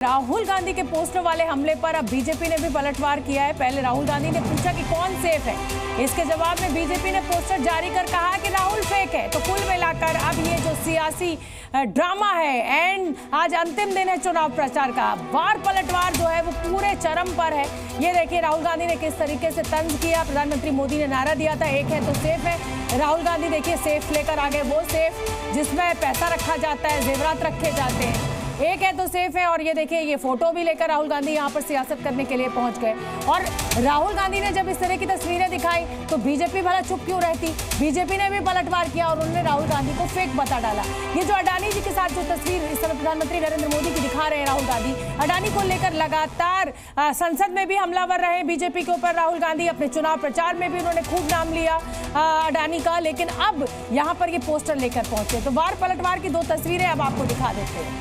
राहुल गांधी के पोस्टर वाले हमले पर अब बीजेपी ने भी पलटवार किया है। पहले राहुल गांधी ने पूछा कि कौन सेफ है, इसके जवाब में बीजेपी ने पोस्टर जारी कर कहा कि राहुल फेक है। तो कुल मिलाकर अब ये जो सियासी ड्रामा है एंड आज अंतिम दिन है चुनाव प्रचार का, वार पलटवार जो है वो पूरे चरम पर है। ये देखिए राहुल गांधी ने किस तरीके से तंज किया। प्रधानमंत्री मोदी ने नारा दिया था एक है तो सेफ है। राहुल गांधी देखिए सेफ लेकर आ गए, वो सेफ जिसमें पैसा रखा जाता है, जेवरात रखे जाते हैं, एक है तो सेफ है। और ये देखिए ये फोटो भी लेकर राहुल गांधी यहाँ पर सियासत करने के लिए पहुंच गए। और राहुल गांधी ने जब इस तरह की तस्वीरें दिखाई तो बीजेपी भला चुप क्यों रहती। बीजेपी ने भी पलटवार किया और उन्होंने राहुल गांधी को फेक बता डाला। ये जो अडानी जी के साथ जो तस्वीर इस समय प्रधानमंत्री नरेंद्र मोदी की दिखा रहे हैं राहुल गांधी, अडानी को लेकर लगातार संसद में भी हमलावर रहे बीजेपी के ऊपर राहुल गांधी। अपने चुनाव प्रचार में भी उन्होंने खूब नाम लिया अडानी का, लेकिन अब यहाँ पर ये पोस्टर लेकर पहुंचे। तो वार पलटवार की दो तस्वीरें अब आपको दिखा देते हैं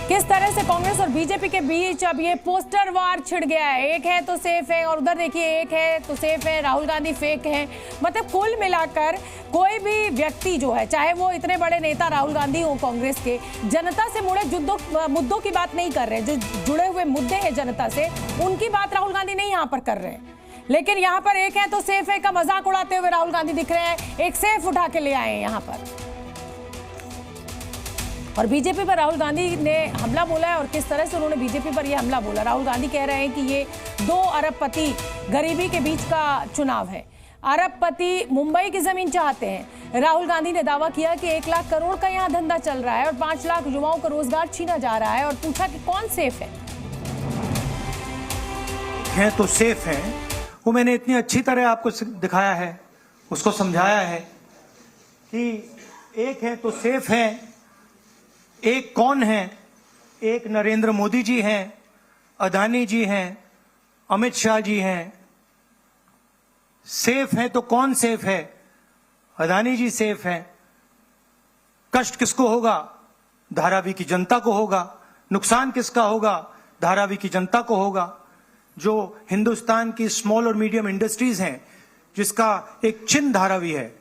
किस तरह से कांग्रेस और बीजेपी के बीच अब ये पोस्टर वार छिड़ गया है। एक है तो सेफ है और उधर देखिए एक है तो सेफ है, राहुल गांधी फेक है। मतलब कुल मिलाकर कोई भी व्यक्ति जो है, चाहे वो इतने बड़े नेता राहुल गांधी हो कांग्रेस के, जनता से जुड़े मुद्दों की बात नहीं कर रहे। जो जुड़े हुए मुद्दे हैं जनता से, उनकी बात राहुल गांधी नहीं यहाँ पर कर रहे हैं। लेकिन यहाँ पर एक है तो सेफ है का मजाक उड़ाते हुए राहुल गांधी दिख रहे हैं। एक सेफ उठा के ले आए हैं यहाँ पर और बीजेपी पर राहुल गांधी ने हमला बोला है। और किस तरह से उन्होंने बीजेपी पर यह हमला बोला। राहुल गांधी कह रहे हैं कि ये 2 अरबपति गरीबी के बीच का चुनाव है। अरबपति मुंबई की जमीन चाहते हैं। राहुल गांधी ने दावा किया कि 1 लाख करोड़ का यहाँ धंधा चल रहा है और 5 लाख युवाओं का रोजगार छीना जा रहा है। और पूछा कि कौन सेफ है तो सेफ है। वो मैंने इतनी अच्छी तरह आपको दिखाया है, उसको समझाया है कि एक है तो सेफ है। एक कौन है? एक नरेंद्र मोदी जी हैं, अडानी जी हैं, अमित शाह जी हैं। सेफ है तो कौन सेफ है? अडानी जी सेफ हैं। कष्ट किसको होगा? धारावी की जनता को होगा। नुकसान किसका होगा? धारावी की जनता को होगा। जो हिंदुस्तान की स्मॉल और मीडियम इंडस्ट्रीज हैं, जिसका एक चिन्ह धारावी है,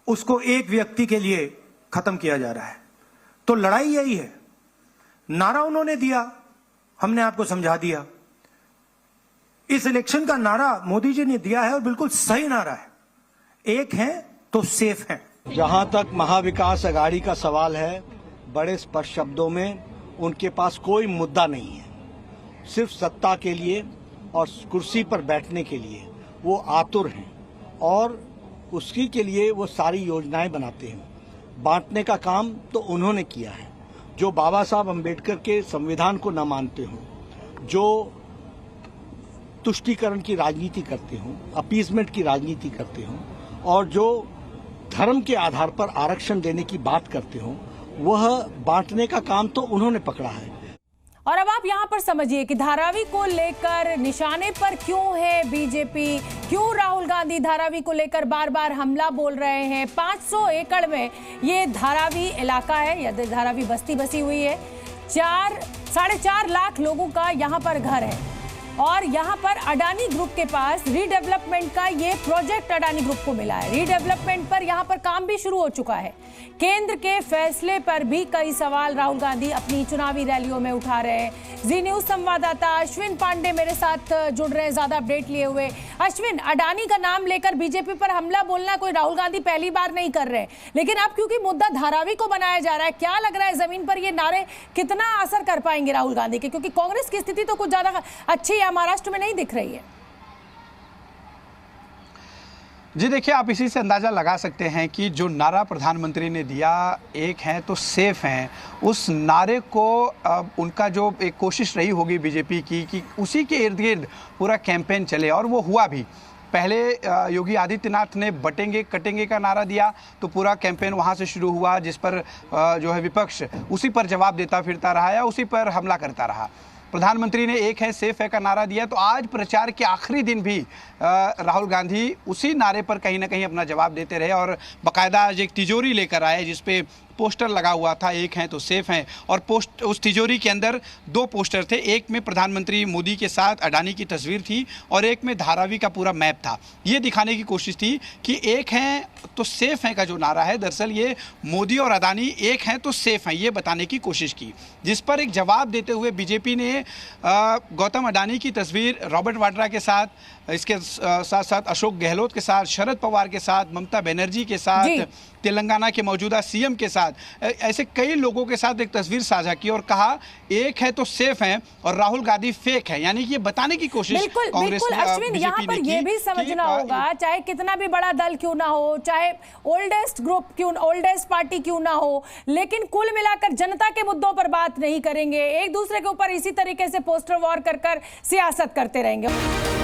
उसको एक व्यक्ति के लिए खत्म किया जा रहा है। तो लड़ाई यही है। नारा उन्होंने दिया, हमने आपको समझा दिया। इस इलेक्शन का नारा मोदी जी ने दिया है और बिल्कुल सही नारा है। एक है तो सेफ है। जहां तक महाविकास अघाड़ी का सवाल है, बड़े स्पष्ट शब्दों में उनके पास कोई मुद्दा नहीं है। सिर्फ सत्ता के लिए और कुर्सी पर बैठने के लिए वो आतुर हैं और उसकी के लिए वो सारी योजनाएं बनाते हैं। बांटने का काम तो उन्होंने किया है। जो बाबा साहब अम्बेडकर के संविधान को न मानते हों, जो तुष्टीकरण की राजनीति करते हों, अपीसमेंट की राजनीति करते हों और जो धर्म के आधार पर आरक्षण देने की बात करते हों, वह बांटने का काम तो उन्होंने पकड़ा है। और अब आप यहाँ पर समझिए कि धारावी को लेकर निशाने पर क्यों है बीजेपी, क्यों राहुल गांधी धारावी को लेकर बार बार हमला बोल रहे हैं। 500 एकड़ में ये धारावी इलाका है या धारावी बस्ती बसी हुई है। 4.5 लाख लोगों का यहाँ पर घर है और यहाँ पर अडानी ग्रुप के पास रीडेवलपमेंट का ये प्रोजेक्ट अडानी ग्रुप को मिला है। रीडेवलपमेंट पर यहाँ पर काम भी शुरू हो चुका है। केंद्र के फैसले पर भी कई सवाल राहुल गांधी अपनी चुनावी रैलियों में उठा रहे हैं। जी न्यूज संवाददाता अश्विन पांडे मेरे साथ जुड़ रहे हैं ज्यादा अपडेट लिए हुए। अश्विन, अडानी का नाम लेकर बीजेपी पर हमला बोलना कोई राहुल गांधी पहली बार नहीं कर रहे, लेकिन अब क्योंकि मुद्दा धारावी को बनाया जा रहा है, क्या लग रहा है जमीन पर ये नारे कितना असर कर पाएंगे राहुल गांधी के? क्योंकि कांग्रेस की स्थिति तो कुछ ज्यादा अच्छी महाराष्ट्र में नहीं दिख रही है। जी देखिए, आप इसी से अंदाज़ा लगा सकते हैं कि जो नारा प्रधानमंत्री ने दिया, एक हैं तो सेफ हैं, उस नारे को उनका जो एक कोशिश रही होगी बीजेपी की कि उसी के इर्द गिर्द पूरा कैंपेन चले और वो हुआ भी। पहले योगी आदित्यनाथ ने बटेंगे कटेंगे का नारा दिया तो पूरा कैंपेन वहाँ से शुरू हुआ, जिस पर जो है विपक्ष उसी पर जवाब देता फिरता रहा या उसी पर हमला करता रहा। प्रधानमंत्री ने एक है सेफ है का नारा दिया तो आज प्रचार के आखिरी दिन भी राहुल गांधी उसी नारे पर कहीं ना कहीं अपना जवाब देते रहे और बाकायदा आज एक तिजोरी लेकर आए जिसपे पोस्टर लगा हुआ था, एक हैं तो सेफ हैं, और उस तिजोरी के अंदर 2 पोस्टर थे। एक में प्रधानमंत्री मोदी के साथ अडानी की तस्वीर थी और एक में धारावी का पूरा मैप था। ये दिखाने की कोशिश थी कि एक हैं तो सेफ हैं का जो नारा है, दरअसल ये मोदी और अडानी एक हैं तो सेफ हैं, ये बताने की कोशिश की। जिस पर एक जवाब देते हुए बीजेपी ने गौतम अडानी की तस्वीर रॉबर्ट वाड्रा के साथ, इसके साथ साथ अशोक गहलोत के साथ, शरद पवार के साथ, ममता बनर्जी के साथ, तेलंगाना के मौजूदा सीएम के साथ, ऐसे कई लोगों के साथ एक तस्वीर साझा की और कहा एक है तो सेफ हैं और राहुल गांधी फेक है। यानी कि ये बताने की कोशिश कांग्रेस अश्विन, यहाँ पर ये भी समझना होगा, चाहे कितना भी बड़ा दल क्यों ना हो, चाहे ओल्डेस्ट ग्रुप क्यों, ओल्डेस्ट पार्टी क्यों ना हो, लेकिन कुल मिलाकर जनता के मुद्दों पर बात नहीं करेंगे, एक दूसरे के ऊपर इसी तरीके से पोस्टर वॉर कर सियासत करते रहेंगे।